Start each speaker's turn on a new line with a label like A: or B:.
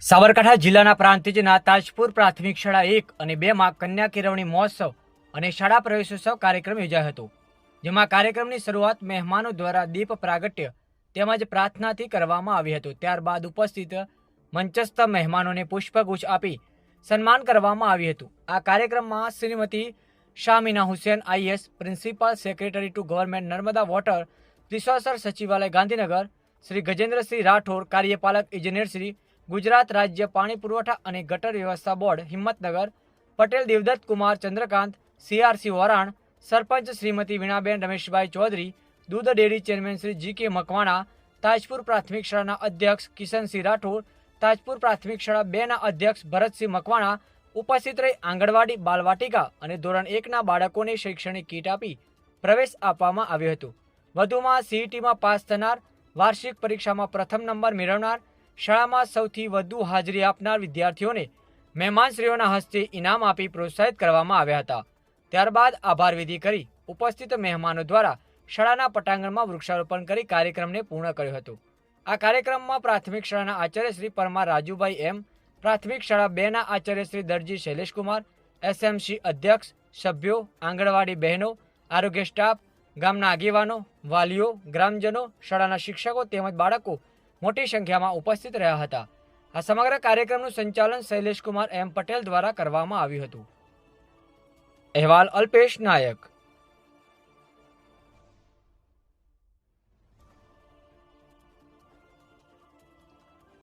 A: સાબરકાંઠા જિલ્લાના પ્રાંતિજના તાજપુર પ્રાથમિક શાળા 1 અને 2 માં કન્યા કેળવણી મહોત્સવ અને શાળા પ્રવેશોત્સવ કાર્યક્રમ યોજાયો હતો, જેમાં કાર્યક્રમની શરૂઆત મહેમાનો દ્વારા દીપ પ્રાગટ્ય તેમજ પ્રાર્થનાથી કરવામાં આવી હતી। ત્યારબાદ ઉપસ્થિત મંચસ્થ મહેમાનોને પુષ્પગુચ્છ આપી સન્માન કરવામાં આવ્યું હતું। આ કાર્યક્રમમાં Shrimati Shamina Hussain IAS, principal secretary to government Narmada water resource સચિવાલય ગાંધીનગર, શ્રી ગજેન્દ્રસિંહ રાઠોડ, કાર્યપાલક ઇજનેર શ્રી ગુજરાત રાજ્ય પાણી પુરવઠા અને ગટર વ્યવસ્થા બોર્ડ હિંમતનગર, પટેલ દેવદત્ત કુમાર ચંદ્રકાંત, સીઆરસી વરાણ, સરપંચ શ્રીમતી વીણાબેન રમેશભાઈ ચૌધરી, દૂધ ડેરી ચેરમેન શ્રી જી.કે. મકવાણા, તાજપુર પ્રાથમિક શાળાના અધ્યક્ષ કિશનસિંહ રાઠોડ, તાજપુર પ્રાથમિક શાળા 2 ના અધ્યક્ષ ભરતસિંહ મકવાણા ઉપસ્થિત રહી આંગણવાડી, બાલવાટિકા અને ધોરણ 1ના બાળકોને શૈક્ષણિક કીટ આપી પ્રવેશ આપવામાં આવ્યો હતો। વધુમાં સીઈટીમાં પાસ થનાર, વાર્ષિક પરીક્ષામાં પ્રથમ નંબર મેળવનાર, શાળામાં સૌથી વધુ હાજરી આપનાર વિદ્યાર્થીઓને મહેમાનશ્રીઓના હસ્તે ઇનામ આપી પ્રોત્સાહિત કરવામાં આવ્યા હતા। ત્યારબાદ આભાર વિધિ કરી ઉપસ્થિત મહેમાનો દ્વારા શાળાના પટાંગણમાં વૃક્ષારોપણ કરી કાર્યક્રમને પૂર્ણ કર્યો હતો। આ કાર્યક્રમમાં પ્રાથમિક શાળાના આચાર્ય શ્રી પરમાર રાજુભાઈ એમ, પ્રાથમિક શાળા 2 ના આચાર્ય શ્રી દરજી શૈલેષકુમાર, એસએમસી અધ્યક્ષ, સભ્યો, આંગણવાડી બહેનો, આરોગ્ય સ્ટાફ, ગામના આગેવાનો, વાલીઓ, ગ્રામજનો, શાળાના શિક્ષકો તેમજ બાળકો મોટી સંખ્યામાં ઉપસ્થિત રહ્યા હતા। આ સમગ્ર કાર્યક્રમનું સંચાલન શૈલેષકુમાર એમ પટેલ દ્વારા કરવામાં આવ્યું હતું। અહેવાલ અલ્પેશ નાયક।